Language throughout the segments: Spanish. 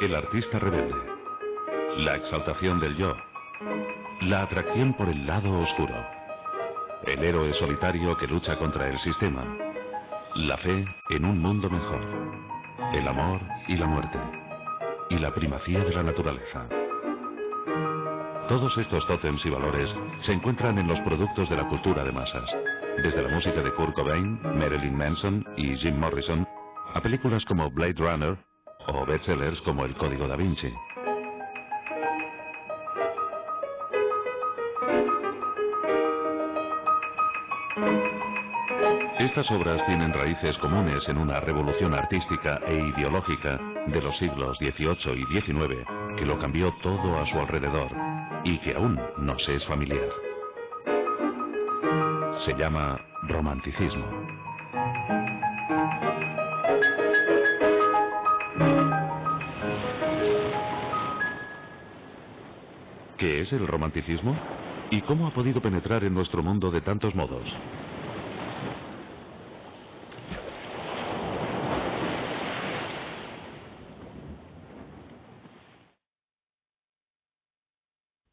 El artista rebelde, la exaltación del yo, la atracción por el lado oscuro, el héroe solitario que lucha contra el sistema, la fe en un mundo mejor, el amor y la muerte, y la primacía de la naturaleza. Todos estos tótems y valores se encuentran en los productos de la cultura de masas, desde la música de Kurt Cobain, Marilyn Manson y Jim Morrison, a películas como Blade Runner o bestsellers como El Código Da Vinci. Estas obras tienen raíces comunes en una revolución artística e ideológica de los siglos XVIII y XIX que lo cambió todo a su alrededor y que aún nos es familiar. Se llama romanticismo. ¿Qué es el romanticismo? ¿Y cómo ha podido penetrar en nuestro mundo de tantos modos?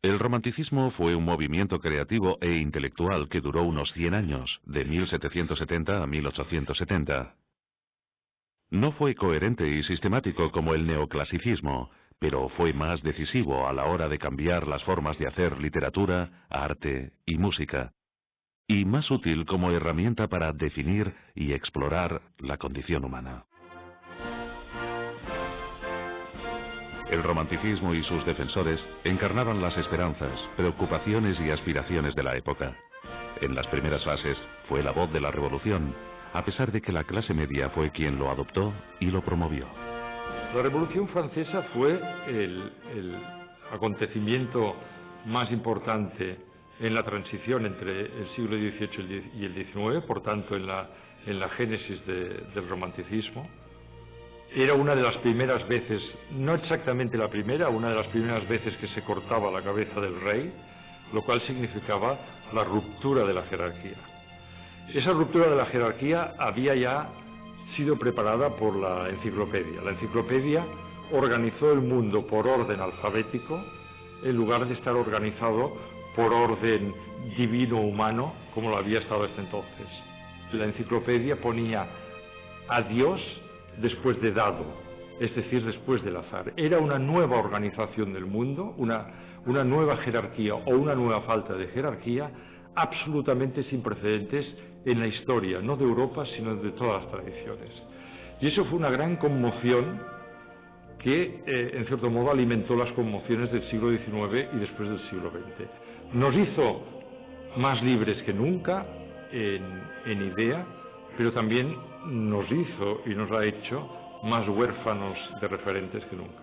El romanticismo fue un movimiento creativo e intelectual que duró unos 100 años, de 1770 a 1870. No fue coherente y sistemático como el neoclasicismo, pero fue más decisivo a la hora de cambiar las formas de hacer literatura, arte y música, y más útil como herramienta para definir y explorar la condición humana. El romanticismo y sus defensores encarnaban las esperanzas, preocupaciones y aspiraciones de la época. En las primeras fases fue la voz de la revolución, a pesar de que la clase media fue quien lo adoptó y lo promovió. La Revolución Francesa fue el acontecimiento más importante en la transición entre el siglo XVIII y el XIX, por tanto en la génesis del romanticismo. Era una de las primeras veces, no exactamente la primera, una de las primeras veces que se cortaba la cabeza del rey, lo cual significaba la ruptura de la jerarquía. Esa ruptura de la jerarquía había ya sido preparada por la enciclopedia. La enciclopedia organizó el mundo por orden alfabético en lugar de estar organizado por orden divino-humano como lo había estado hasta entonces. La enciclopedia ponía a Dios después de dado, es decir, después del azar. Era una nueva organización del mundo, una nueva jerarquía o una nueva falta de jerarquía absolutamente sin precedentes en la historia, no de Europa, sino de todas las tradiciones. Y eso fue una gran conmoción que, en cierto modo, alimentó las conmociones del siglo XIX y después del siglo XX. Nos hizo más libres que nunca en idea, pero también nos hizo y nos ha hecho más huérfanos de referentes que nunca.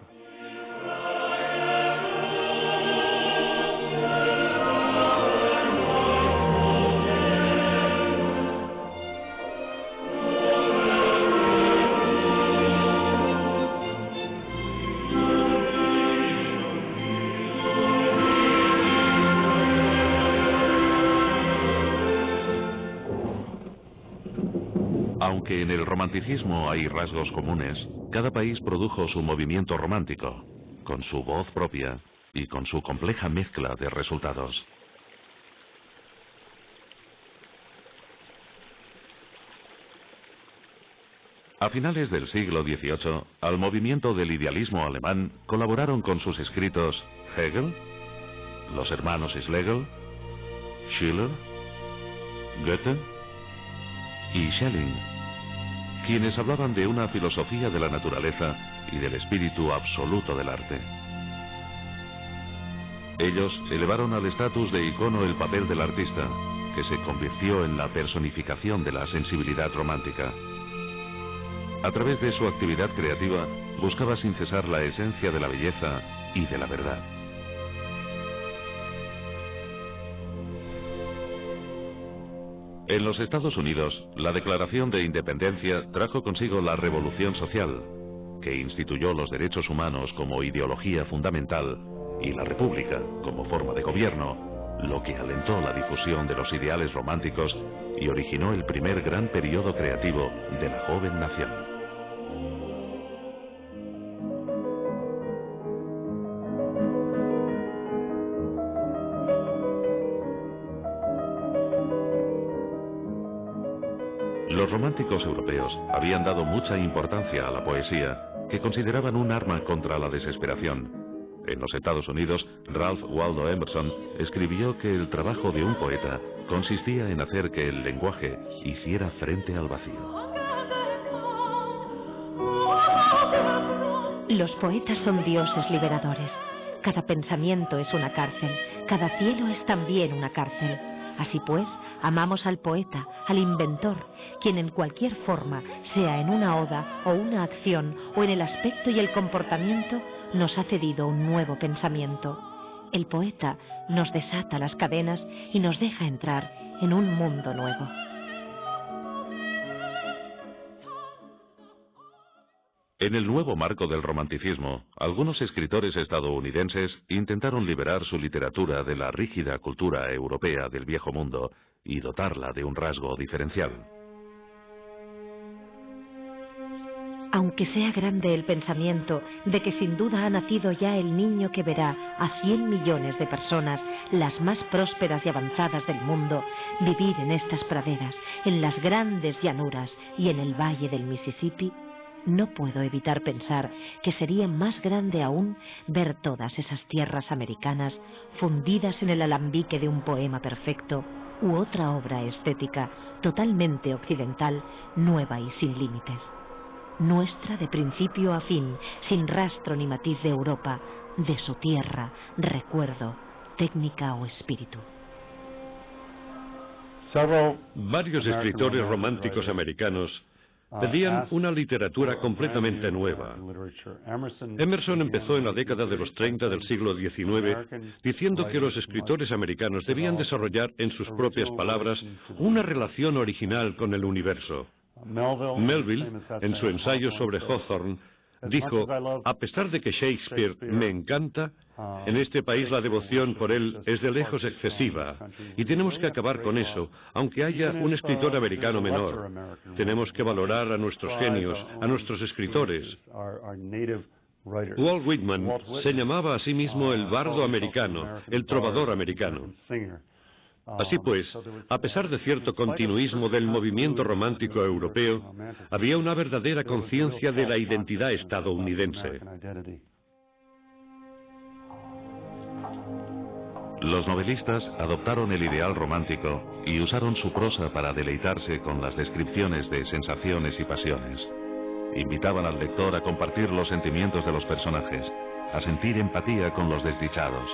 Aunque en el romanticismo hay rasgos comunes, cada país produjo su movimiento romántico, con su voz propia y con su compleja mezcla de resultados. A finales del siglo XVIII, al movimiento del idealismo alemán colaboraron con sus escritos Hegel, los hermanos Schlegel, Schiller, Goethe y Schelling, quienes hablaban de una filosofía de la naturaleza y del espíritu absoluto del arte. Ellos elevaron al estatus de icono el papel del artista, que se convirtió en la personificación de la sensibilidad romántica. A través de su actividad creativa, buscaba sin cesar la esencia de la belleza y de la verdad. En los Estados Unidos, la Declaración de Independencia trajo consigo la Revolución Social, que instituyó los derechos humanos como ideología fundamental y la República como forma de gobierno, lo que alentó la difusión de los ideales románticos y originó el primer gran periodo creativo de la joven nación. Los románticos europeos habían dado mucha importancia a la poesía, que consideraban un arma contra la desesperación. En los Estados Unidos, Ralph Waldo Emerson escribió que el trabajo de un poeta consistía en hacer que el lenguaje hiciera frente al vacío. Los poetas son dioses liberadores. Cada pensamiento es una cárcel, cada cielo es también una cárcel. Así pues, amamos al poeta, al inventor, quien en cualquier forma, sea en una oda o una acción o en el aspecto y el comportamiento, nos ha cedido un nuevo pensamiento. El poeta nos desata las cadenas y nos deja entrar en un mundo nuevo. En el nuevo marco del romanticismo, algunos escritores estadounidenses intentaron liberar su literatura de la rígida cultura europea del viejo mundo y dotarla de un rasgo diferencial. Aunque sea grande el pensamiento de que sin duda ha nacido ya el niño que verá a 100 millones de personas, las más prósperas y avanzadas del mundo, vivir en estas praderas, en las grandes llanuras y en el valle del Mississippi, no puedo evitar pensar que sería más grande aún ver todas esas tierras americanas fundidas en el alambique de un poema perfecto u otra obra estética totalmente occidental, nueva y sin límites. Nuestra de principio a fin, sin rastro ni matiz de Europa, de su tierra, recuerdo, técnica o espíritu. Varios escritores románticos americanos pedían una literatura completamente nueva. Emerson empezó en la década de los 30 del siglo XIX diciendo que los escritores americanos debían desarrollar en sus propias palabras una relación original con el universo. Melville, en su ensayo sobre Hawthorne, dijo: a pesar de que Shakespeare me encanta, en este país la devoción por él es de lejos excesiva, y tenemos que acabar con eso, aunque haya un escritor americano menor. Tenemos que valorar a nuestros genios, a nuestros escritores. Walt Whitman se llamaba a sí mismo el bardo americano, el trovador americano. Así pues, a pesar de cierto continuismo del movimiento romántico europeo, había una verdadera conciencia de la identidad estadounidense. Los novelistas adoptaron el ideal romántico y usaron su prosa para deleitarse con las descripciones de sensaciones y pasiones. Invitaban al lector a compartir los sentimientos de los personajes, a sentir empatía con los desdichados.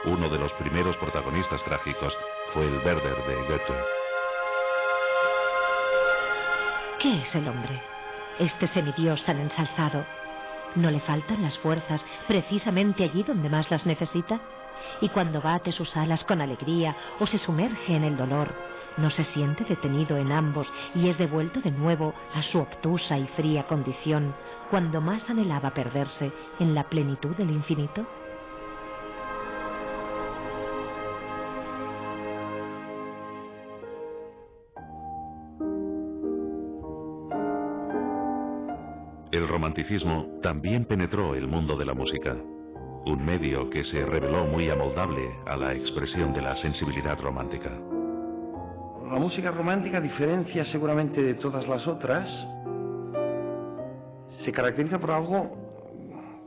Uno de los primeros protagonistas trágicos fue el Werther de Goethe. ¿Qué es el hombre? Este semidios tan ensalzado. ¿No le faltan las fuerzas precisamente allí donde más las necesita? Y cuando bate sus alas con alegría o se sumerge en el dolor, ¿no se siente detenido en ambos y es devuelto de nuevo a su obtusa y fría condición cuando más anhelaba perderse en la plenitud del infinito? El romanticismo también penetró el mundo de la música, un medio que se reveló muy amoldable a la expresión de la sensibilidad romántica. La música romántica, a diferencia seguramente de todas las otras, se caracteriza por algo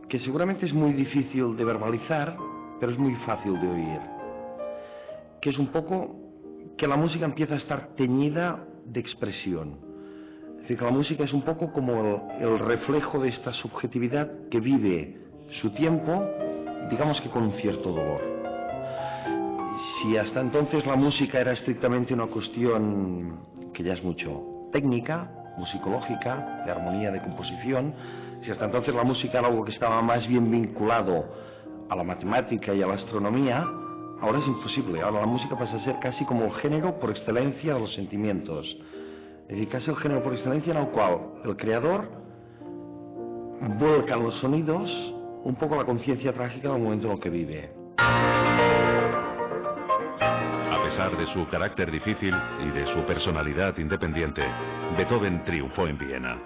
que seguramente es muy difícil de verbalizar, pero es muy fácil de oír, que es un poco que la música empieza a estar teñida de expresión. Es decir, que la música es un poco como el reflejo de esta subjetividad que vive su tiempo, digamos que con un cierto dolor. Si hasta entonces la música era estrictamente una cuestión que ya es mucho técnica, musicológica, de armonía, de composición, si hasta entonces la música era algo que estaba más bien vinculado a la matemática y a la astronomía, ahora es imposible. Ahora la música pasa a ser casi como el género por excelencia de los sentimientos. Es decir, casi el género por excelencia en el cual el creador vuelca en los sonidos un poco la conciencia trágica del momento en el que vive. A pesar pesar de su carácter difícil y de su personalidad independiente, Beethoven triunfó en Viena.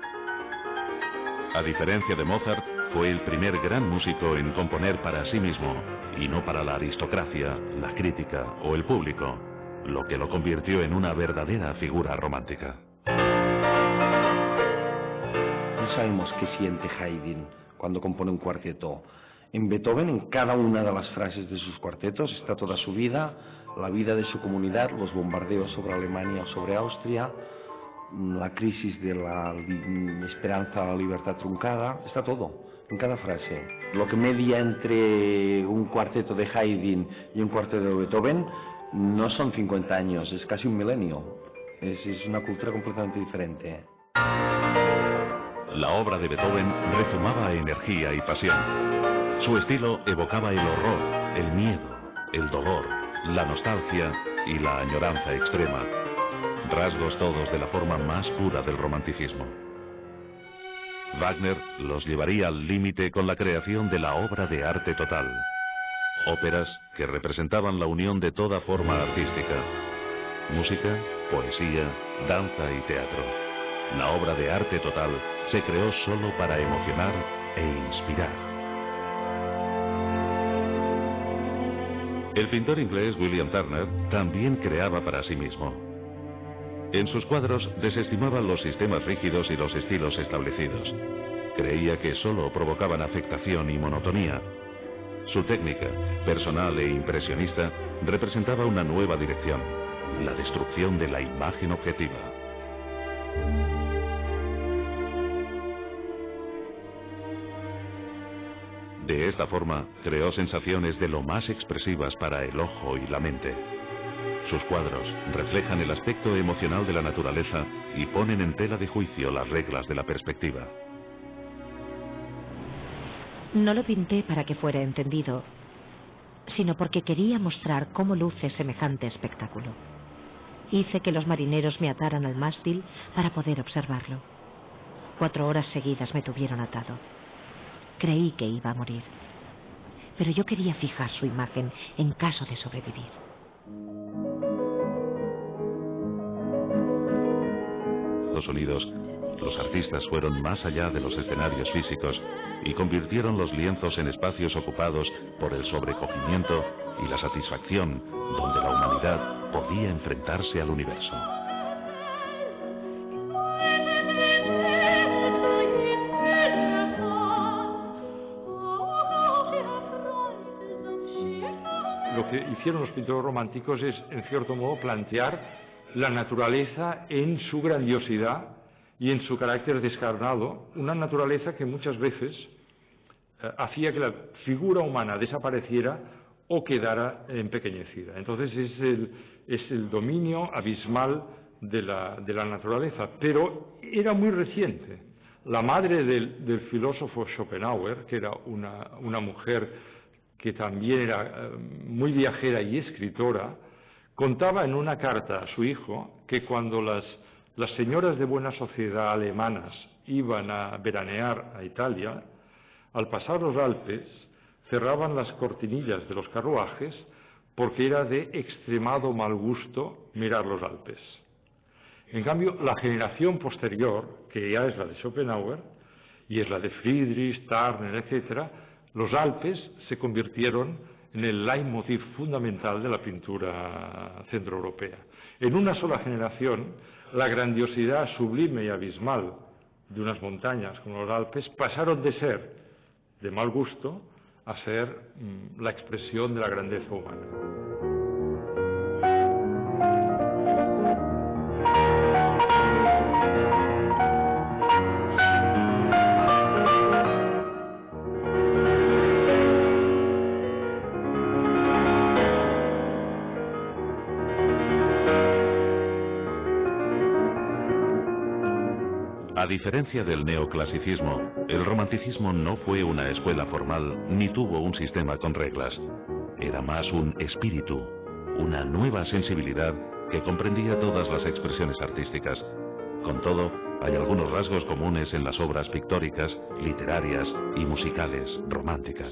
A diferencia de Mozart, fue el primer gran músico en componer para sí mismo, y no para la aristocracia, la crítica o el público, lo que lo convirtió en una verdadera figura romántica. No sabemos qué siente Haydn cuando compone un cuarteto. En Beethoven, en cada una de las frases de sus cuartetos, está toda su vida, la vida de su comunidad, los bombardeos sobre Alemania o sobre Austria, la crisis de la esperanza a la libertad truncada, está todo, en cada frase. Lo que media entre un cuarteto de Haydn y un cuarteto de Beethoven no son 50 años, es casi un milenio. Es una cultura completamente diferente. La obra de Beethoven rezumaba energía y pasión. Su estilo evocaba el horror, el miedo, el dolor, la nostalgia y la añoranza extrema. Rasgos todos de la forma más pura del romanticismo. Wagner los llevaría al límite con la creación de la obra de arte total. Óperas que representaban la unión de toda forma artística. Música, poesía, danza y teatro. La obra de arte total se creó solo para emocionar e inspirar. El pintor inglés William Turner también creaba para sí mismo. En sus cuadros desestimaba los sistemas rígidos y los estilos establecidos. Creía que solo provocaban afectación y monotonía. Su técnica, personal e impresionista, representaba una nueva dirección, la destrucción de la imagen objetiva. De esta forma, creó sensaciones de lo más expresivas para el ojo y la mente. Sus cuadros reflejan el aspecto emocional de la naturaleza y ponen en tela de juicio las reglas de la perspectiva. No lo pinté para que fuera entendido, sino porque quería mostrar cómo luce semejante espectáculo. Hice que los marineros me ataran al mástil para poder observarlo. 4 horas seguidas me tuvieron atado. Creí que iba a morir, pero yo quería fijar su imagen en caso de sobrevivir. En Estados Unidos, los artistas fueron más allá de los escenarios físicos y convirtieron los lienzos en espacios ocupados por el sobrecogimiento y la satisfacción, donde la humanidad podía enfrentarse al universo. Lo que hicieron los pintores románticos es, en cierto modo, plantear la naturaleza en su grandiosidad y en su carácter descarnado, una naturaleza que muchas veces hacía que la figura humana desapareciera o quedara empequeñecida. Entonces es el dominio abismal de la naturaleza, pero era muy reciente. La madre del filósofo Schopenhauer, que era una mujer que también era muy viajera y escritora, contaba en una carta a su hijo que cuando las señoras de buena sociedad alemanas iban a veranear a Italia, al pasar los Alpes cerraban las cortinillas de los carruajes porque era de extremado mal gusto mirar los Alpes. En cambio, la generación posterior, que ya es la de Schopenhauer y es la de Friedrich, Turner, etc., los Alpes se convirtieron en el leitmotiv fundamental de la pintura centroeuropea. En una sola generación, la grandiosidad sublime y abismal de unas montañas como los Alpes pasaron de ser de mal gusto a ser la expresión de la grandeza humana. A diferencia del neoclasicismo, el romanticismo no fue una escuela formal ni tuvo un sistema con reglas. Era más un espíritu, una nueva sensibilidad que comprendía todas las expresiones artísticas. Con todo, hay algunos rasgos comunes en las obras pictóricas, literarias y musicales románticas.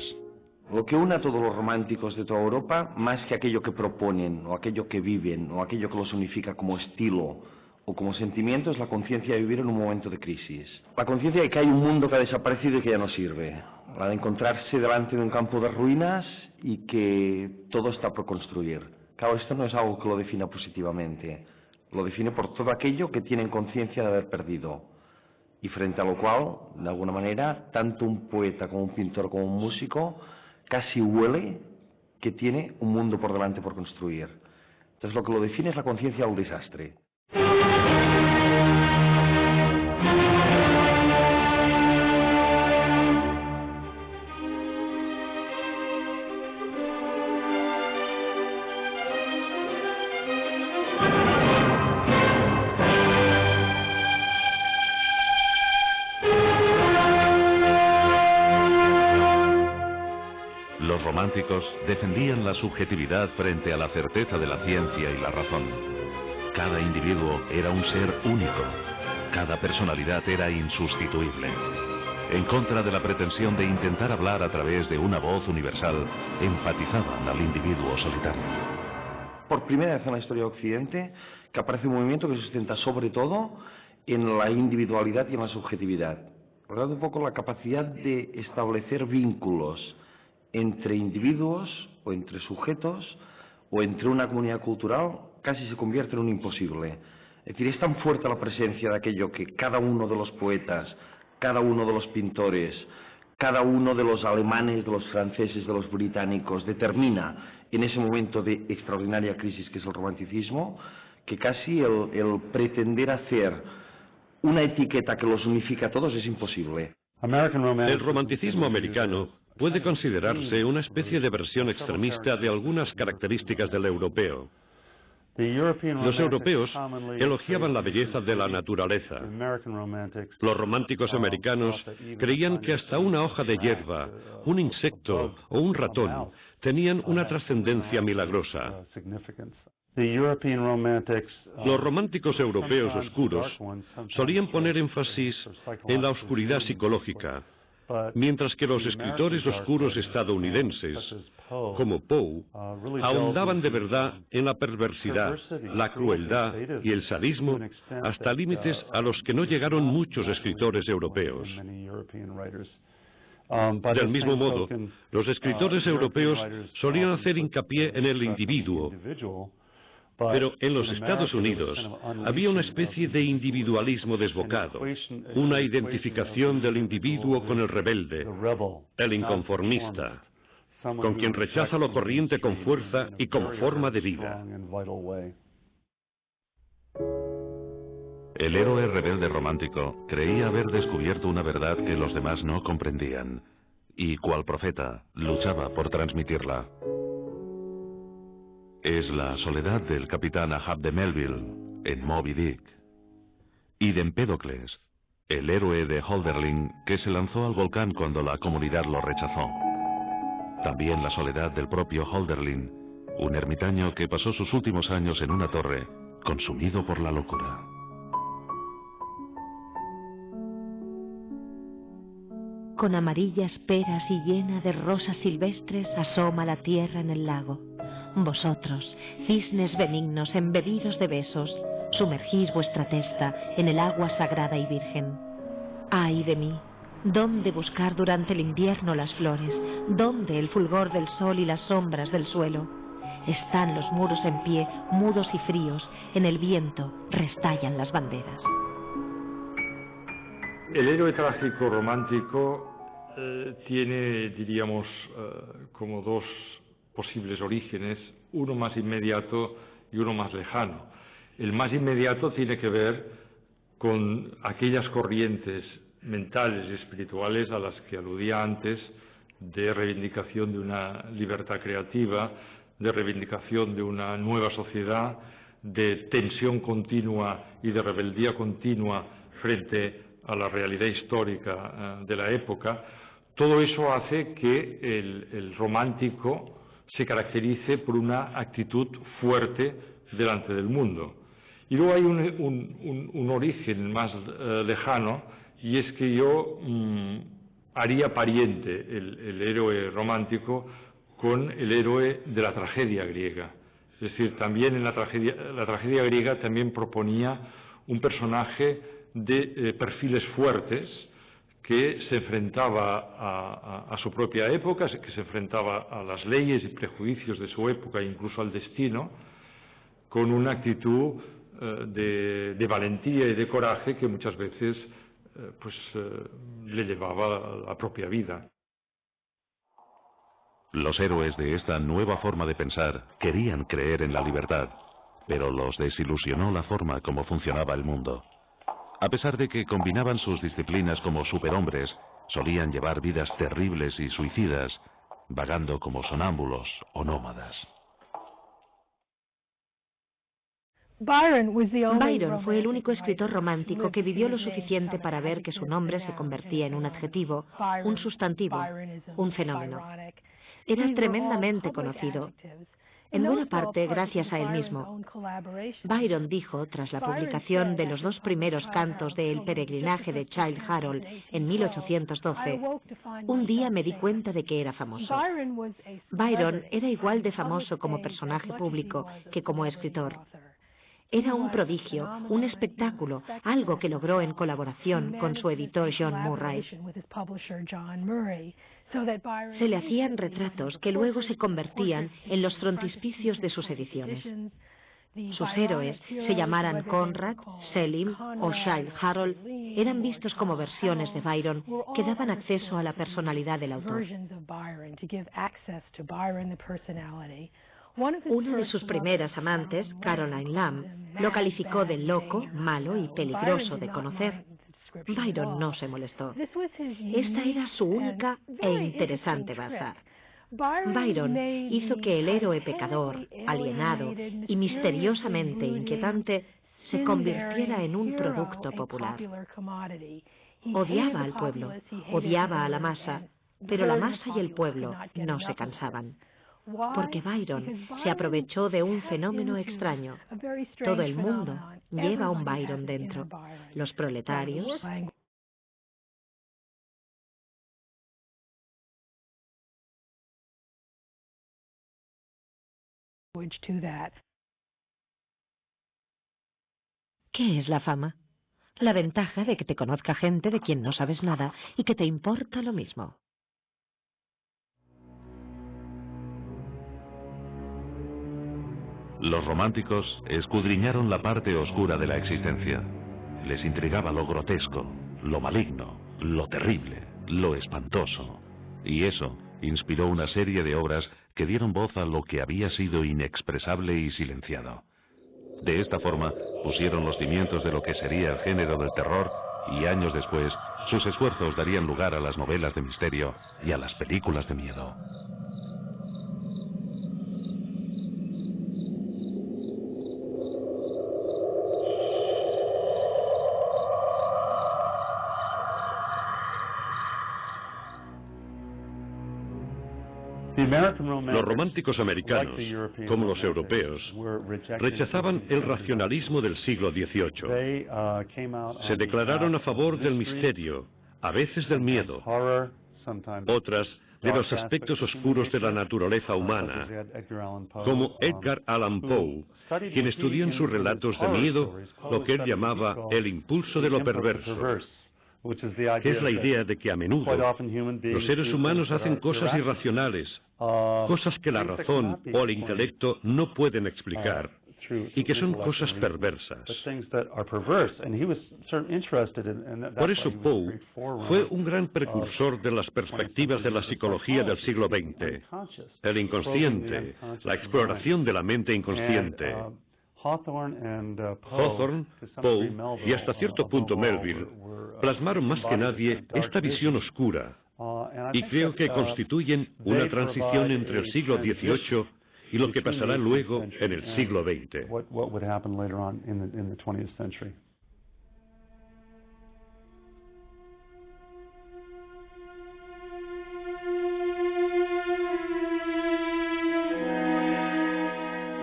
Lo que une a todos los románticos de toda Europa, más que aquello que proponen, o aquello que viven, o aquello que los unifica como estilo o como sentimiento, es la conciencia de vivir en un momento de crisis. La conciencia de que hay un mundo que ha desaparecido y que ya no sirve. La de encontrarse delante de un campo de ruinas y que todo está por construir. Claro, esto no es algo que lo defina positivamente. Lo define por todo aquello que tienen conciencia de haber perdido. Y frente a lo cual, de alguna manera, tanto un poeta como un pintor como un músico casi huele que tiene un mundo por delante por construir. Entonces lo que lo define es la conciencia del desastre. Los románticos defendían la subjetividad frente a la certeza de la ciencia y la razón. Cada individuo era un ser único. Cada personalidad era insustituible. En contra de la pretensión de intentar hablar a través de una voz universal, enfatizaban al individuo solitario. Por primera vez en la historia de Occidente, que aparece un movimiento que se sustenta sobre todo en la individualidad y en la subjetividad. Por lo tanto, un poco la capacidad de establecer vínculos entre individuos o entre sujetos o entre una comunidad cultural casi se convierte en un imposible. Es decir, es tan fuerte la presencia de aquello que cada uno de los poetas, cada uno de los pintores, cada uno de los alemanes, de los franceses, de los británicos determina en ese momento de extraordinaria crisis que es el romanticismo, que casi el pretender hacer una etiqueta que los unifica a todos es imposible. El romanticismo americano puede considerarse una especie de versión extremista de algunas características del europeo. Los europeos elogiaban la belleza de la naturaleza. Los románticos americanos creían que hasta una hoja de hierba, un insecto o un ratón tenían una trascendencia milagrosa. Los románticos europeos oscuros solían poner énfasis en la oscuridad psicológica, mientras que los escritores oscuros estadounidenses, como Poe, ahondaban de verdad en la perversidad, la crueldad y el sadismo hasta límites a los que no llegaron muchos escritores europeos. Del mismo modo, los escritores europeos solían hacer hincapié en el individuo, pero en los Estados Unidos había una especie de individualismo desbocado, una identificación del individuo con el rebelde, el inconformista, con quien rechaza lo corriente con fuerza y como forma de vida. El héroe rebelde romántico creía haber descubierto una verdad que los demás no comprendían, y cual profeta luchaba por transmitirla. Es la soledad del capitán Ahab de Melville en Moby Dick, y de Empédocles, el héroe de Hölderlin que se lanzó al volcán cuando la comunidad lo rechazó. También la soledad del propio Hölderlin, un ermitaño que pasó sus últimos años en una torre, consumido por la locura. Con amarillas peras y llena de rosas silvestres asoma la tierra en el lago. Vosotros, cisnes benignos embebidos de besos, sumergís vuestra testa en el agua sagrada y virgen. ¡Ay de mí! ¿Dónde buscar durante el invierno las flores? ¿Dónde el fulgor del sol y las sombras del suelo? Están los muros en pie, mudos y fríos, en el viento restallan las banderas. El héroe trágico romántico tiene, diríamos, como dos posibles orígenes, uno más inmediato y uno más lejano. El más inmediato tiene que ver con aquellas corrientes mentales y espirituales a las que aludía antes, de reivindicación de una libertad creativa, de reivindicación de una nueva sociedad, de tensión continua y de rebeldía continua frente a la realidad histórica de la época. Todo eso hace que el romántico se caracterice por una actitud fuerte delante del mundo. Y luego hay un origen más lejano, y es que yo haría pariente el héroe romántico con el héroe de la tragedia griega. Es decir, también en la tragedia griega también proponía un personaje de perfiles fuertes que se enfrentaba a su propia época, que se enfrentaba a las leyes y prejuicios de su época e incluso al destino, con una actitud de valentía y de coraje que muchas veces le llevaba a la propia vida. Los héroes de esta nueva forma de pensar querían creer en la libertad, pero los desilusionó la forma como funcionaba el mundo. A pesar de que combinaban sus disciplinas como superhombres, solían llevar vidas terribles y suicidas, vagando como sonámbulos o nómadas. Byron fue el único escritor romántico que vivió lo suficiente para ver que su nombre se convertía en un adjetivo, un sustantivo, un fenómeno. Era tremendamente conocido, en buena parte gracias a él mismo. Byron dijo, tras la publicación de los 2 primeros cantos de El peregrinaje de Childe Harold en 1812, un día me di cuenta de que era famoso. Byron era igual de famoso como personaje público que como escritor. Era un prodigio, un espectáculo, algo que logró en colaboración con su editor John Murray. Se le hacían retratos que luego se convertían en los frontispicios de sus ediciones. Sus héroes, se llamaran Conrad, Selim o Childe Harold, eran vistos como versiones de Byron que daban acceso a la personalidad del autor. Una de sus primeras amantes, Caroline Lamb, lo calificó de loco, malo y peligroso de conocer. Byron no se molestó. Esta era su única e interesante baza. Byron hizo que el héroe pecador, alienado y misteriosamente inquietante se convirtiera en un producto popular. Odiaba al pueblo, odiaba a la masa, pero la masa y el pueblo no se cansaban. Porque Byron se aprovechó de un fenómeno extraño. Todo el mundo lleva un Byron dentro. Los proletarios, ¿qué es la fama? La ventaja de que te conozca gente de quien no sabes nada y que te importa lo mismo. Los románticos escudriñaron la parte oscura de la existencia. Les intrigaba lo grotesco, lo maligno, lo terrible, lo espantoso. Y eso inspiró una serie de obras que dieron voz a lo que había sido inexpresable y silenciado. De esta forma, pusieron los cimientos de lo que sería el género del terror y años después, sus esfuerzos darían lugar a las novelas de misterio y a las películas de miedo. Los románticos americanos, como los europeos, rechazaban el racionalismo del siglo XVIII. Se declararon a favor del misterio, a veces del miedo, otras de los aspectos oscuros de la naturaleza humana, como Edgar Allan Poe, quien estudió en sus relatos de miedo lo que él llamaba el impulso de lo perverso, que es la idea de que a menudo los seres humanos hacen cosas irracionales, cosas que la razón o el intelecto no pueden explicar, y que son cosas perversas. Por eso Poe fue un gran precursor de las perspectivas de la psicología del siglo XX, el inconsciente, la exploración de la mente inconsciente. Hawthorne, Poe y hasta cierto punto Melville plasmaron más que nadie esta visión oscura, y creo que constituyen una transición entre el siglo XVIII y lo que pasará luego en el siglo XX.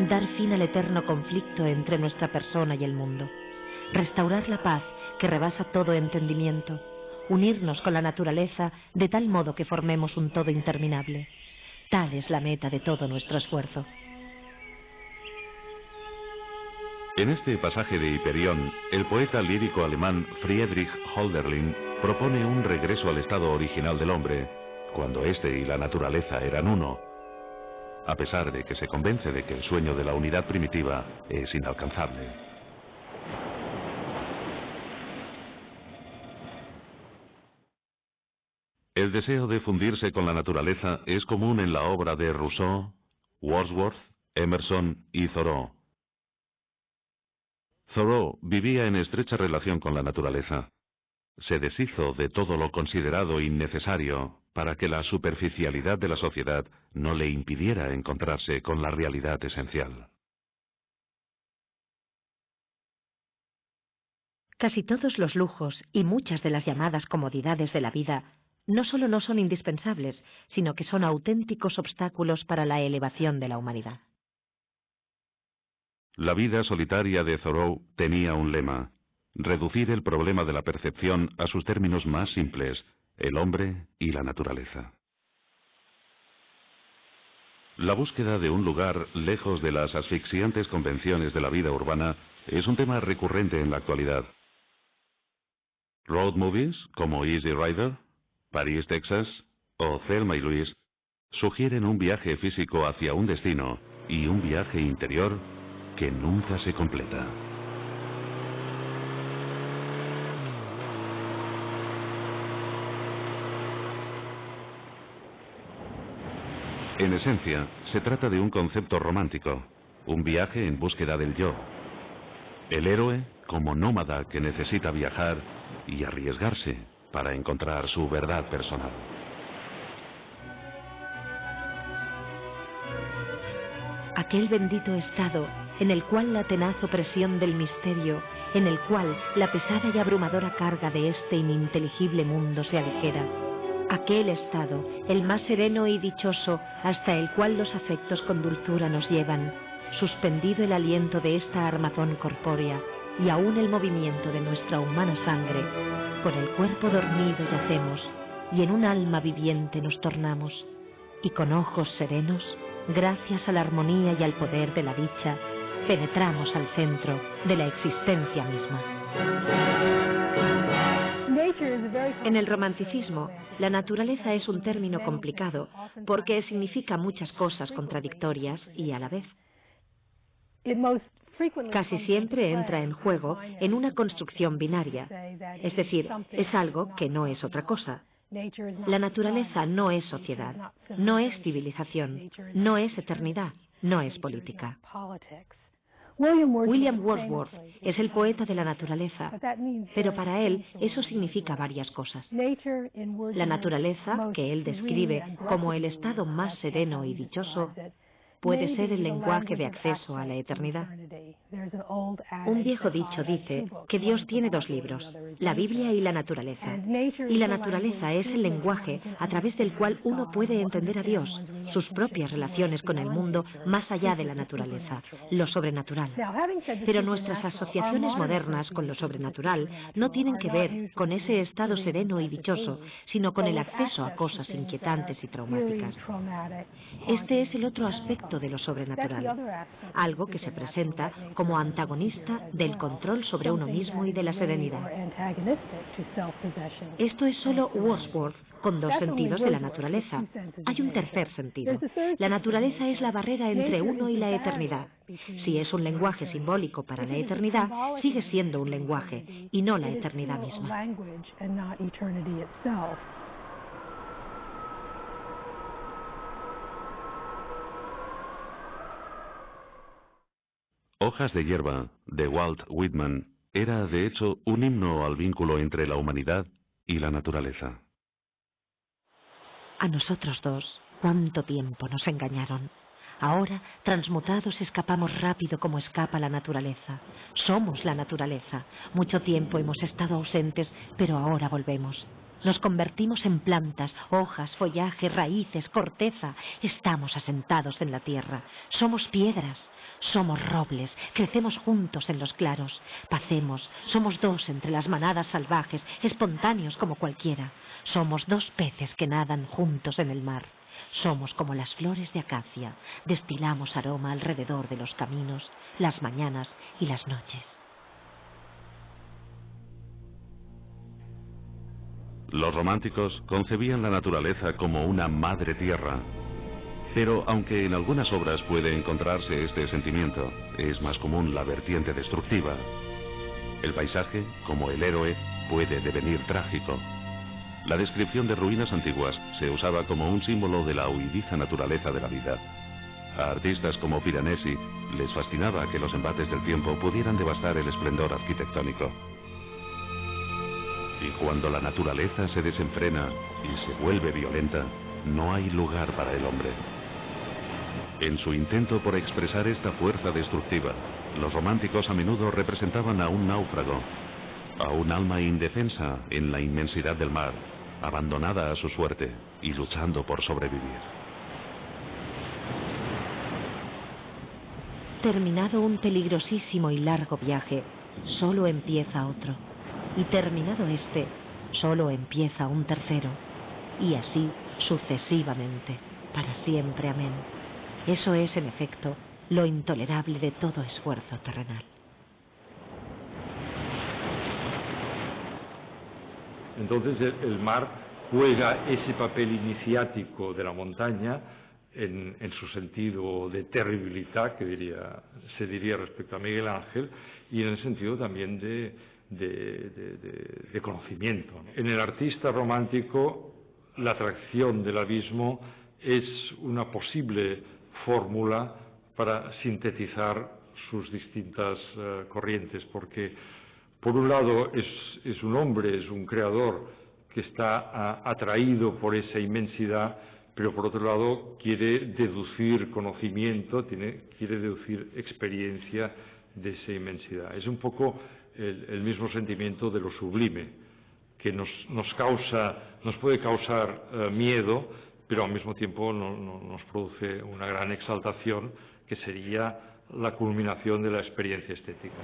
Dar fin al eterno conflicto entre nuestra persona y el mundo. Restaurar la paz que rebasa todo entendimiento. unirnos con la naturaleza de tal modo que formemos un todo interminable. Tal es la meta de todo nuestro esfuerzo. En este pasaje de Hiperión, el poeta lírico alemán Friedrich Hölderlin propone un regreso al estado original del hombre, cuando éste y la naturaleza eran uno, a pesar de que se convence de que el sueño de la unidad primitiva es inalcanzable. El deseo de fundirse con la naturaleza es común en la obra de Rousseau, Wordsworth, Emerson y Thoreau. Thoreau vivía en estrecha relación con la naturaleza. Se deshizo de todo lo considerado innecesario para que la superficialidad de la sociedad no le impidiera encontrarse con la realidad esencial. Casi todos los lujos y muchas de las llamadas comodidades de la vida no solo no son indispensables, sino que son auténticos obstáculos para la elevación de la humanidad. La vida solitaria de Thoreau tenía un lema: reducir el problema de la percepción a sus términos más simples, el hombre y la naturaleza. La búsqueda de un lugar lejos de las asfixiantes convenciones de la vida urbana es un tema recurrente en la actualidad. Road movies como Easy Rider, París, Texas o Thelma y Louise sugieren un viaje físico hacia un destino y un viaje interior que nunca se completa. En esencia, se trata de un concepto romántico, un viaje en búsqueda del yo. El héroe como nómada que necesita viajar y arriesgarse para encontrar su verdad personal. Aquel bendito estado en el cual la tenaz opresión del misterio, en el cual la pesada y abrumadora carga de este ininteligible mundo se aligera. Aquel estado, el más sereno y dichoso, hasta el cual los afectos con dulzura nos llevan, suspendido el aliento de esta armazón corpórea y aún el movimiento de nuestra humana sangre, con el cuerpo dormido yacemos y en un alma viviente nos tornamos, y con ojos serenos, gracias a la armonía y al poder de la dicha, penetramos al centro de la existencia misma. En el romanticismo, la naturaleza es un término complicado porque significa muchas cosas contradictorias y a la vez. Casi siempre entra en juego en una construcción binaria, es decir, es algo que no es otra cosa. La naturaleza no es sociedad, no es civilización, no es eternidad, no es política. William Wordsworth es el poeta de la naturaleza, pero para él eso significa varias cosas. La naturaleza, que él describe como el estado más sereno y dichoso, puede ser el lenguaje de acceso a la eternidad. Un viejo dicho dice que Dios tiene dos libros, la Biblia y la naturaleza. Y la naturaleza es el lenguaje a través del cual uno puede entender a Dios, sus propias relaciones con el mundo más allá de la naturaleza, lo sobrenatural. Pero nuestras asociaciones modernas con lo sobrenatural no tienen que ver con ese estado sereno y dichoso, sino con el acceso a cosas inquietantes y traumáticas. Este es el otro aspecto de lo sobrenatural, algo que se presenta como antagonista del control sobre uno mismo y de la serenidad. Esto es solo Wordsworth con dos sentidos de la naturaleza. Hay un tercer sentido. La naturaleza es la barrera entre uno y la eternidad. Si es un lenguaje simbólico para la eternidad, sigue siendo un lenguaje y no la eternidad misma. Hojas de hierba, de Walt Whitman, era de hecho un himno al vínculo entre la humanidad y la naturaleza. A nosotros dos, ¿cuánto tiempo nos engañaron? Ahora, transmutados, escapamos rápido como escapa la naturaleza. Somos la naturaleza. Mucho tiempo hemos estado ausentes, pero ahora volvemos. Nos convertimos en plantas, hojas, follaje, raíces, corteza. Estamos asentados en la tierra. Somos piedras. Somos robles, crecemos juntos en los claros, pacemos, somos dos entre las manadas salvajes, espontáneos como cualquiera. Somos dos peces que nadan juntos en el mar. Somos como las flores de acacia, destilamos aroma alrededor de los caminos, las mañanas y las noches. Los románticos concebían la naturaleza como una madre tierra. Pero aunque en algunas obras puede encontrarse este sentimiento, es más común la vertiente destructiva. El paisaje, como el héroe, puede devenir trágico. La descripción de ruinas antiguas se usaba como un símbolo de la huidiza naturaleza de la vida. A artistas como Piranesi les fascinaba que los embates del tiempo pudieran devastar el esplendor arquitectónico. Y cuando la naturaleza se desenfrena y se vuelve violenta, no hay lugar para el hombre. En su intento por expresar esta fuerza destructiva, los románticos a menudo representaban a un náufrago, a un alma indefensa en la inmensidad del mar, abandonada a su suerte y luchando por sobrevivir. Terminado un peligrosísimo y largo viaje, solo empieza otro. Y terminado este, solo empieza un tercero. Y así sucesivamente, para siempre. Amén. Eso es, en efecto, lo intolerable de todo esfuerzo terrenal. Entonces el mar juega ese papel iniciático de la montaña en su sentido de terribilidad, que se diría respecto a Miguel Ángel, y en el sentido también de conocimiento, ¿no? En el artista romántico, la atracción del abismo es una posible fórmula para sintetizar sus distintas corrientes, porque por un lado es un hombre, es un creador que está atraído por esa inmensidad, pero por otro lado quiere deducir conocimiento, quiere deducir experiencia de esa inmensidad. Es un poco el mismo sentimiento de lo sublime, que nos puede causar miedo, pero al mismo tiempo nos produce una gran exaltación, que sería la culminación de la experiencia estética.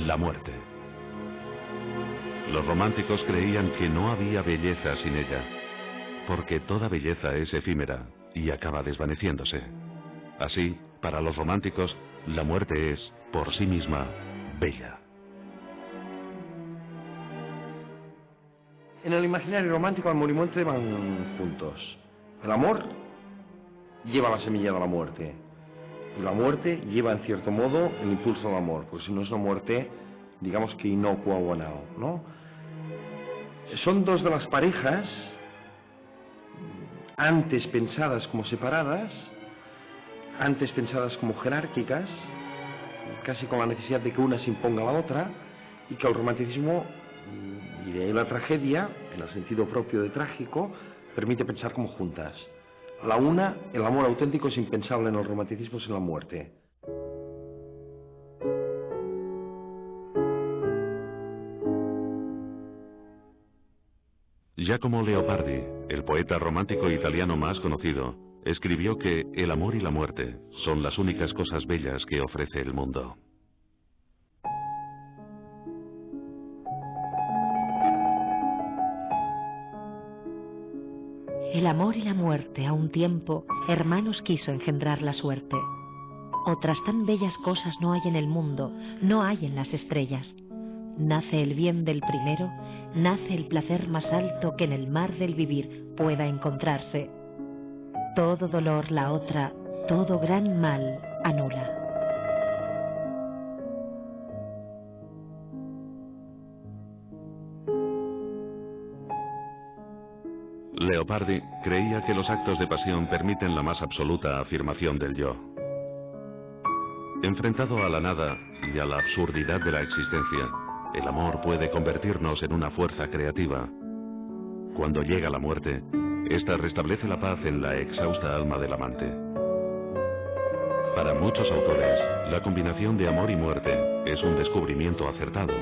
La muerte. Los románticos creían que no había belleza sin ella, porque toda belleza es efímera y acaba desvaneciéndose. Así, para los románticos, la muerte es, por sí misma, bella. En el imaginario romántico, amor y muerte van juntos. El amor lleva la semilla de la muerte. Y la muerte lleva, en cierto modo, el impulso del amor, porque si no es una muerte, digamos que inocua o banal, ¿no? Son dos de las parejas, antes pensadas como separadas, antes pensadas como jerárquicas, casi con la necesidad de que una se imponga a la otra, y que el romanticismo, y de ahí la tragedia, en el sentido propio de trágico, permite pensar como juntas. La una, el amor auténtico, es impensable en el romanticismo sin la muerte. Giacomo Leopardi, el poeta romántico italiano más conocido, escribió que el amor y la muerte son las únicas cosas bellas que ofrece el mundo. El amor y la muerte a un tiempo, hermanos quiso engendrar la suerte. Otras tan bellas cosas no hay en el mundo, no hay en las estrellas. Nace el bien del primero, nace el placer más alto que en el mar del vivir pueda encontrarse. Todo dolor la otra, todo gran mal anula. Leopardi creía que los actos de pasión permiten la más absoluta afirmación del yo. Enfrentado a la nada y a la absurdidad de la existencia, el amor puede convertirnos en una fuerza creativa. Cuando llega la muerte, esta restablece la paz en la exhausta alma del amante. Para muchos autores, la combinación de amor y muerte es un descubrimiento acertado,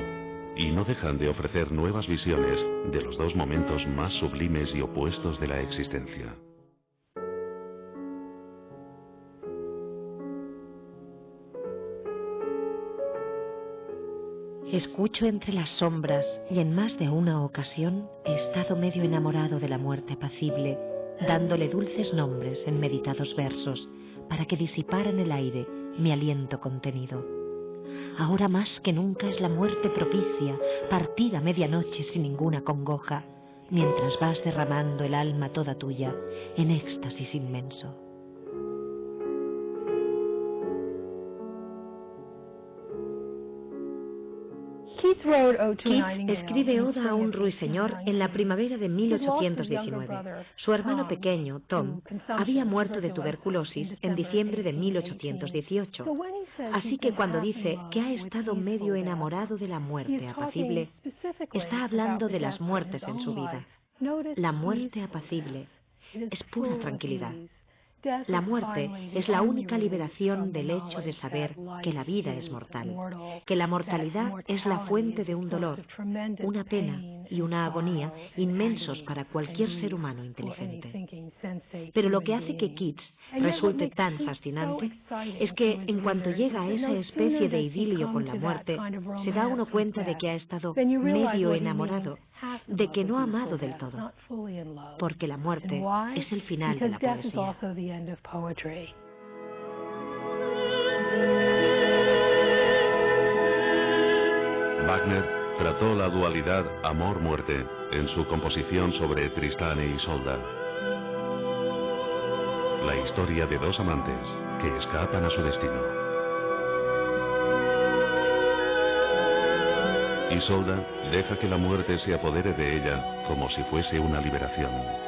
y no dejan de ofrecer nuevas visiones de los dos momentos más sublimes y opuestos de la existencia. Escucho entre las sombras y en más de una ocasión he estado medio enamorado de la muerte apacible, dándole dulces nombres en meditados versos para que disipara en el aire mi aliento contenido. Ahora más que nunca es la muerte propicia, partir a medianoche sin ninguna congoja, mientras vas derramando el alma toda tuya en éxtasis inmenso. Keats escribe Oda a un ruiseñor en la primavera de 1819. Su hermano pequeño, Tom, había muerto de tuberculosis en diciembre de 1818. Así que cuando dice que ha estado medio enamorado de la muerte apacible, está hablando de las muertes en su vida. La muerte apacible es pura tranquilidad. La muerte es la única liberación del hecho de saber que la vida es mortal, que la mortalidad es la fuente de un dolor, una pena y una agonía inmensos para cualquier ser humano inteligente. Pero lo que hace que Keats resulte tan fascinante es que en cuanto llega a esa especie de idilio con la muerte, se da uno cuenta de que ha estado medio enamorado, de que no ha amado del todo, porque la muerte es el final de la poesía. Wagner trató la dualidad amor-muerte en su composición sobre Tristán e Isolda. La historia de dos amantes que escapan a su destino. Isolda deja que la muerte se apodere de ella como si fuese una liberación.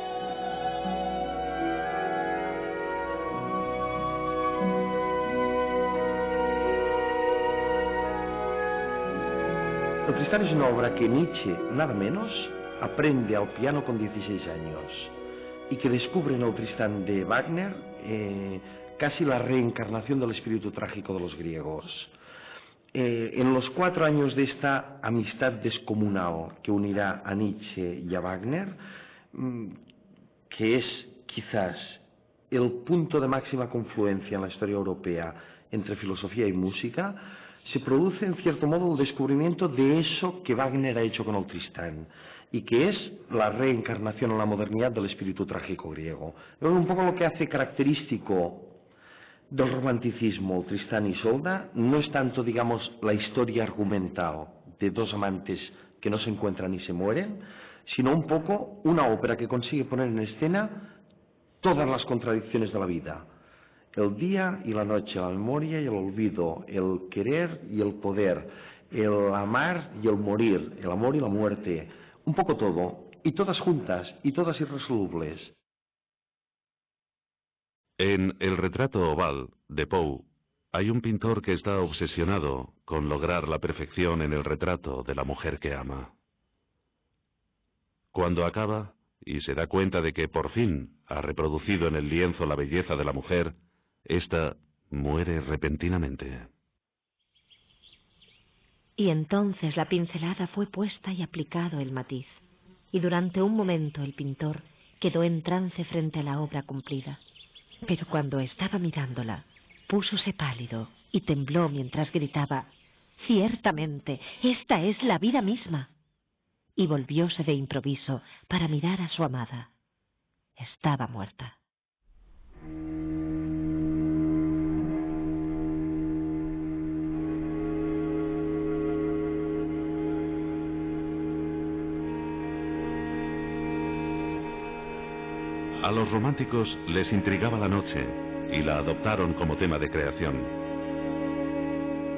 El Tristán es una obra que Nietzsche, nada menos, aprende al piano con 16 años y que descubre en el Tristán de Wagner casi la reencarnación del espíritu trágico de los griegos. En los 4 años de esta amistad descomunal que unirá a Nietzsche y a Wagner, que es quizás el punto de máxima confluencia en la historia europea entre filosofía y música, se produce en cierto modo el descubrimiento de eso que Wagner ha hecho con el Tristán y que es la reencarnación en la modernidad del espíritu trágico griego. Es un poco lo que hace característico del romanticismo, Tristán y Isolda, no es tanto, digamos, la historia argumental de dos amantes que no se encuentran y se mueren, sino un poco una ópera que consigue poner en escena todas las contradicciones de la vida. El día y la noche, la memoria y el olvido, el querer y el poder, el amar y el morir, el amor y la muerte, un poco todo, y todas juntas y todas irresolubles. En El retrato oval de Poe hay un pintor que está obsesionado con lograr la perfección en el retrato de la mujer que ama. Cuando acaba y se da cuenta de que por fin ha reproducido en el lienzo la belleza de la mujer, ésta muere repentinamente. Y entonces la pincelada fue puesta y aplicado el matiz, y durante un momento el pintor quedó en trance frente a la obra cumplida. Pero cuando estaba mirándola, púsose pálido y tembló mientras gritaba: «Ciertamente, esta es la vida misma». Y volvióse de improviso para mirar a su amada. Estaba muerta. A los románticos les intrigaba la noche y la adoptaron como tema de creación.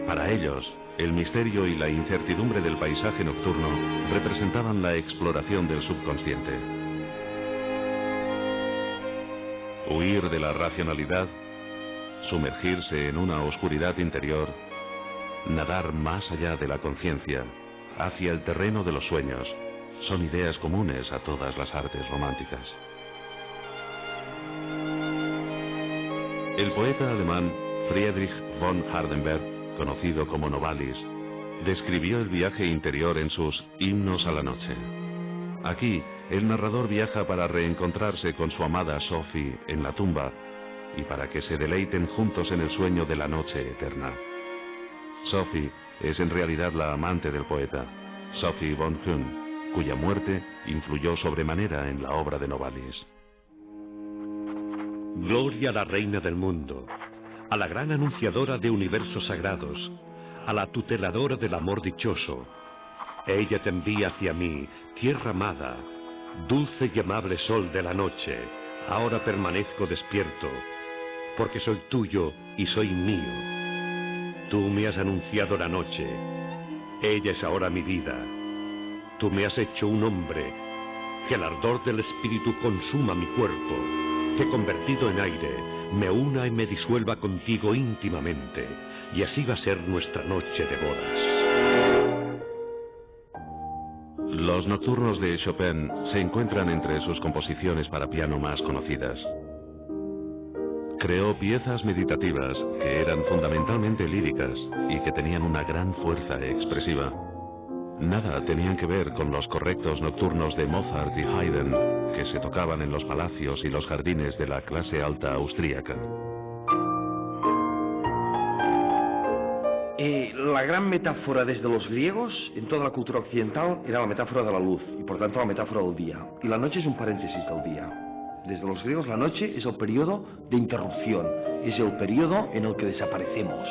Para ellos, el misterio y la incertidumbre del paisaje nocturno representaban la exploración del subconsciente. Huir de la racionalidad, sumergirse en una oscuridad interior, nadar más allá de la conciencia, hacia el terreno de los sueños, son ideas comunes a todas las artes románticas. El poeta alemán Friedrich von Hardenberg, conocido como Novalis, describió el viaje interior en sus Himnos a la noche. Aquí, el narrador viaja para reencontrarse con su amada Sophie en la tumba y para que se deleiten juntos en el sueño de la noche eterna. Sophie es en realidad la amante del poeta, Sophie von Kuhn, cuya muerte influyó sobremanera en la obra de Novalis. Gloria a la reina del mundo, a la gran anunciadora de universos sagrados, a la tuteladora del amor dichoso. Ella te envía hacia mí, tierra amada, dulce y amable sol de la noche. Ahora permanezco despierto, porque soy tuyo y soy mío. Tú me has anunciado la noche, ella es ahora mi vida. Tú me has hecho un hombre, que el ardor del espíritu consuma mi cuerpo, que convertido en aire, me una y me disuelva contigo íntimamente, y así va a ser nuestra noche de bodas. Los nocturnos de Chopin se encuentran entre sus composiciones para piano más conocidas. Creó piezas meditativas que eran fundamentalmente líricas y que tenían una gran fuerza expresiva. Nada tenían que ver con los correctos nocturnos de Mozart y Haydn, que se tocaban en los palacios y los jardines de la clase alta austríaca. La gran metáfora desde los griegos en toda la cultura occidental era la metáfora de la luz y por tanto la metáfora del día. Y la noche es un paréntesis del día. Desde los griegos la noche es el periodo de interrupción, es el periodo en el que desaparecemos,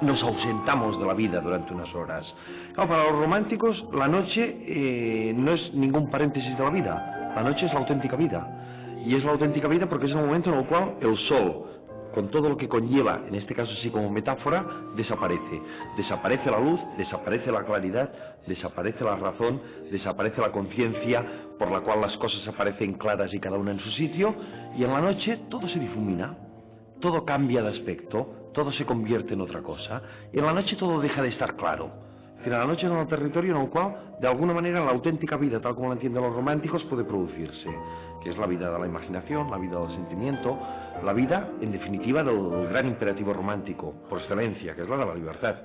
nos ausentamos de la vida durante unas horas. Claro, para los románticos la noche no es ningún paréntesis de la vida, la noche es la auténtica vida. Y es la auténtica vida porque es el momento en el cual el sol, con todo lo que conlleva, en este caso sí como metáfora, desaparece. Desaparece la luz, desaparece la claridad, desaparece la razón, desaparece la conciencia por la cual las cosas aparecen claras y cada una en su sitio, y en la noche todo se difumina, todo cambia de aspecto, todo se convierte en otra cosa, y en la noche todo deja de estar claro. Es decir, en la noche es un territorio en el cual, de alguna manera, la auténtica vida, tal como la entienden los románticos, puede producirse, que es la vida de la imaginación, la vida del sentimiento, la vida, en definitiva, del gran imperativo romántico, por excelencia, que es la de la libertad.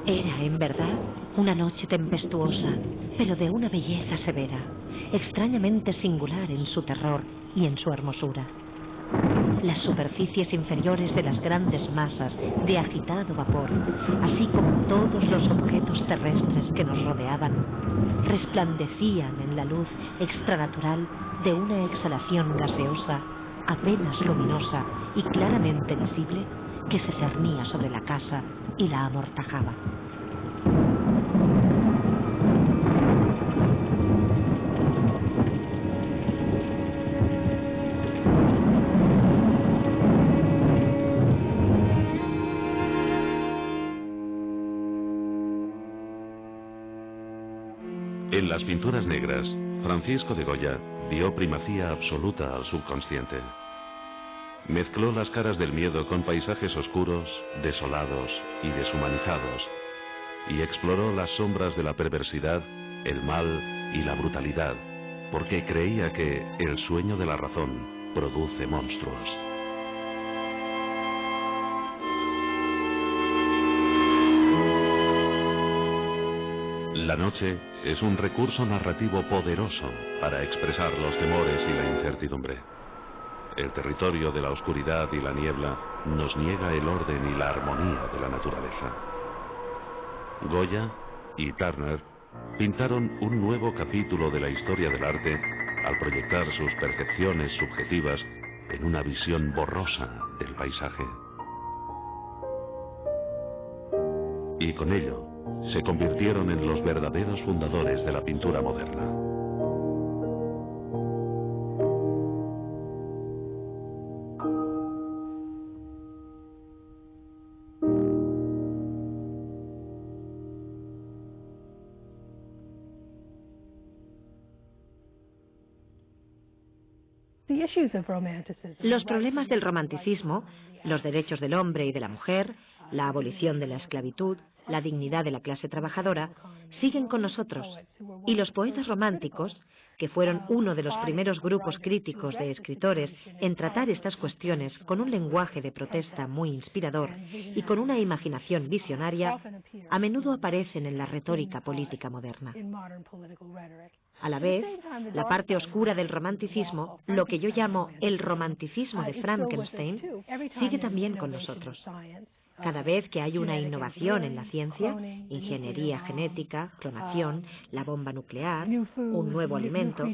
Era, en verdad, una noche tempestuosa, pero de una belleza severa, extrañamente singular en su terror y en su hermosura. Las superficies inferiores de las grandes masas de agitado vapor, así como todos los objetos terrestres que nos rodeaban, resplandecían en la luz extranatural de una exhalación gaseosa, apenas luminosa y claramente visible, que se cernía sobre la casa y la amortajaba. En las pinturas negras, Francisco de Goya dio primacía absoluta al subconsciente. Mezcló las caras del miedo con paisajes oscuros, desolados y deshumanizados, y exploró las sombras de la perversidad, el mal y la brutalidad, porque creía que el sueño de la razón produce monstruos. La noche es un recurso narrativo poderoso para expresar los temores y la incertidumbre. El territorio de la oscuridad y la niebla nos niega el orden y la armonía de la naturaleza. Goya y Turner pintaron un nuevo capítulo de la historia del arte al proyectar sus percepciones subjetivas en una visión borrosa del paisaje. Y con ello se convirtieron en los verdaderos fundadores de la pintura moderna. Los problemas del romanticismo, los derechos del hombre y de la mujer, la abolición de la esclavitud, la dignidad de la clase trabajadora, siguen con nosotros. Y los poetas románticos, que fueron uno de los primeros grupos críticos de escritores en tratar estas cuestiones con un lenguaje de protesta muy inspirador y con una imaginación visionaria, a menudo aparecen en la retórica política moderna. A la vez, la parte oscura del romanticismo, lo que yo llamo el romanticismo de Frankenstein, sigue también con nosotros. Cada vez que hay una innovación en la ciencia, ingeniería genética, clonación, la bomba nuclear, un nuevo alimento,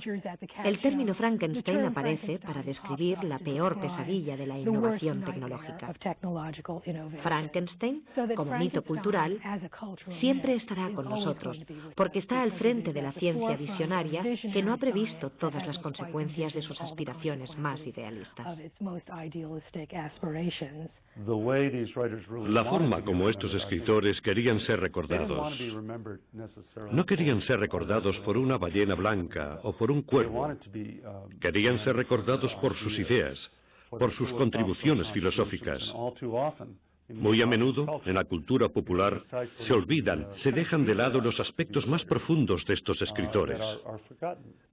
el término Frankenstein aparece para describir la peor pesadilla de la innovación tecnológica. Frankenstein, como mito cultural, siempre estará con nosotros, porque está al frente de la ciencia visionaria que no ha previsto todas las consecuencias de sus aspiraciones más idealistas. La forma como estos escritores querían ser recordados. No querían ser recordados por una ballena blanca o por un cuervo. Querían ser recordados por sus ideas, por sus contribuciones filosóficas. Muy a menudo, en la cultura popular, se olvidan, se dejan de lado los aspectos más profundos de estos escritores.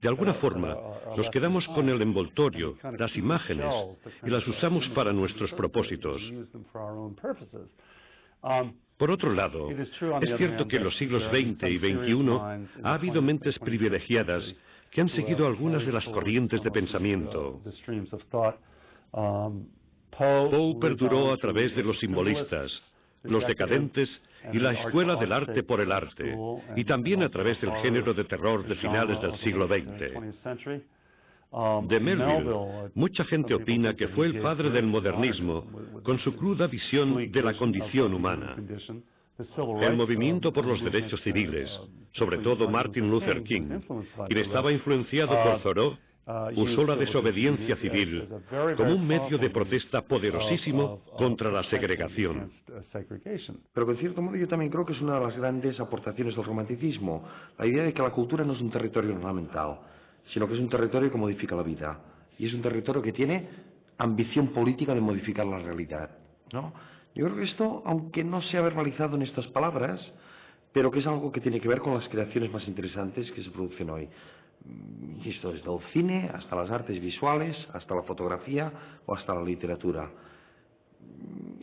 De alguna forma, nos quedamos con el envoltorio, las imágenes, y las usamos para nuestros propósitos. Por otro lado, es cierto que en los siglos XX y XXI ha habido mentes privilegiadas que han seguido algunas de las corrientes de pensamiento. Poe perduró a través de los simbolistas, los decadentes y la escuela del arte por el arte, y también a través del género de terror de finales del siglo XX. De Melville, mucha gente opina que fue el padre del modernismo, con su cruda visión de la condición humana. El movimiento por los derechos civiles, sobre todo Martin Luther King, quien estaba influenciado por Thoreau, usó la desobediencia civil como un medio de protesta poderosísimo contra la segregación. Pero que en cierto modo yo también creo que es una de las grandes aportaciones del romanticismo, la idea de que la cultura no es un territorio ornamental, sino que es un territorio que modifica la vida, y es un territorio que tiene ambición política de modificar la realidad, ¿no? Yo creo que esto, aunque no se ha verbalizado en estas palabras, pero que es algo que tiene que ver con las creaciones más interesantes que se producen hoy. Y esto desde el cine hasta las artes visuales, hasta la fotografía o hasta la literatura.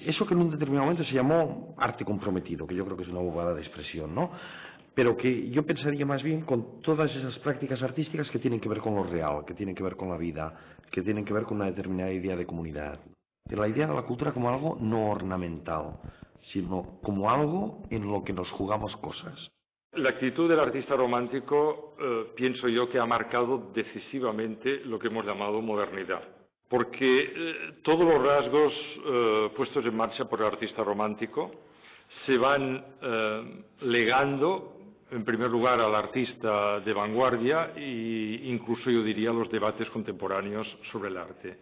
Eso que en un determinado momento se llamó arte comprometido, que yo creo que es una bobada de expresión, ¿no? Pero que yo pensaría más bien con todas esas prácticas artísticas que tienen que ver con lo real, que tienen que ver con la vida, que tienen que ver con una determinada idea de comunidad. De la idea de la cultura como algo no ornamental, sino como algo en lo que nos jugamos cosas. La actitud del artista romántico, pienso yo, que ha marcado decisivamente lo que hemos llamado modernidad. Porque todos los rasgos puestos en marcha por el artista romántico se van legando, en primer lugar, al artista de vanguardia e incluso, yo diría, a los debates contemporáneos sobre el arte.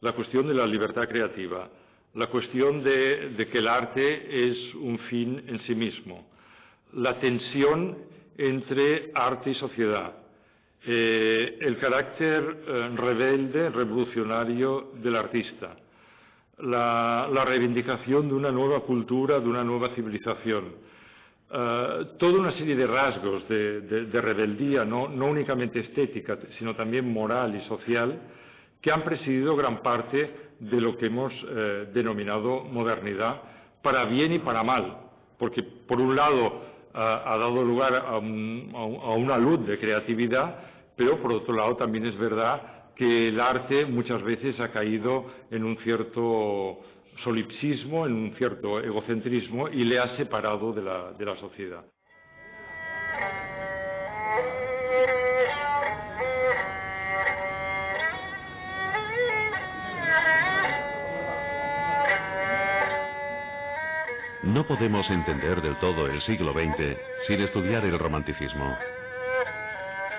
La cuestión de la libertad creativa, la cuestión de que el arte es un fin en sí mismo, la tensión entre arte y sociedad, el carácter rebelde, revolucionario del artista, la reivindicación de una nueva cultura, de una nueva civilización, toda una serie de rasgos de rebeldía, no únicamente estética, sino también moral y social, que han presidido gran parte de lo que hemos denominado modernidad, para bien y para mal, porque por un lado ha dado lugar a una luz de creatividad, pero por otro lado también es verdad que el arte muchas veces ha caído en un cierto solipsismo, en un cierto egocentrismo y le ha separado de la sociedad. No podemos entender del todo el siglo XX sin estudiar el romanticismo.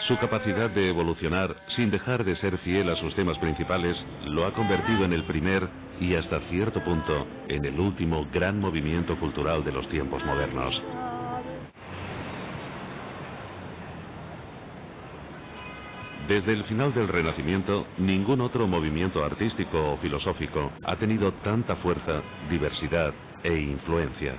Su capacidad de evolucionar sin dejar de ser fiel a sus temas principales lo ha convertido en el primer y hasta cierto punto en el último gran movimiento cultural de los tiempos modernos. Desde el final del Renacimiento, ningún otro movimiento artístico o filosófico ha tenido tanta fuerza, diversidad e influencia.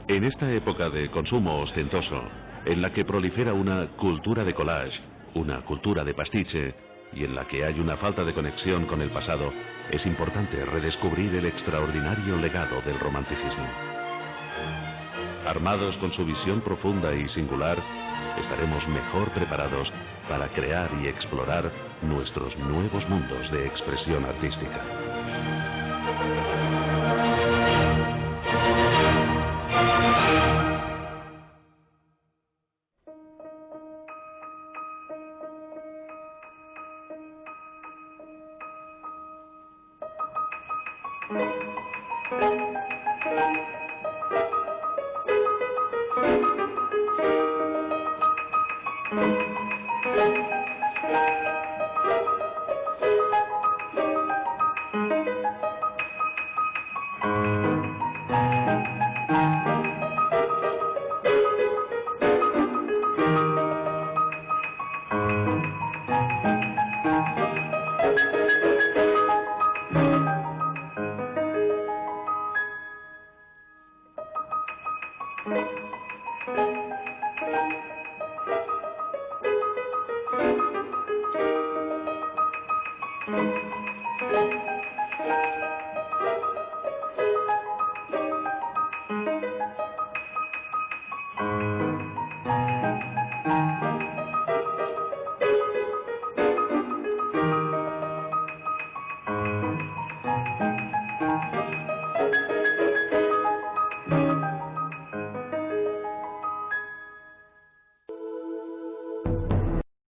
En esta época de consumo ostentoso, en la que prolifera una cultura de collage, una cultura de pastiche, y en la que hay una falta de conexión con el pasado, es importante redescubrir el extraordinario legado del romanticismo. Armados con su visión profunda y singular, estaremos mejor preparados para crear y explorar nuestros nuevos mundos de expresión artística.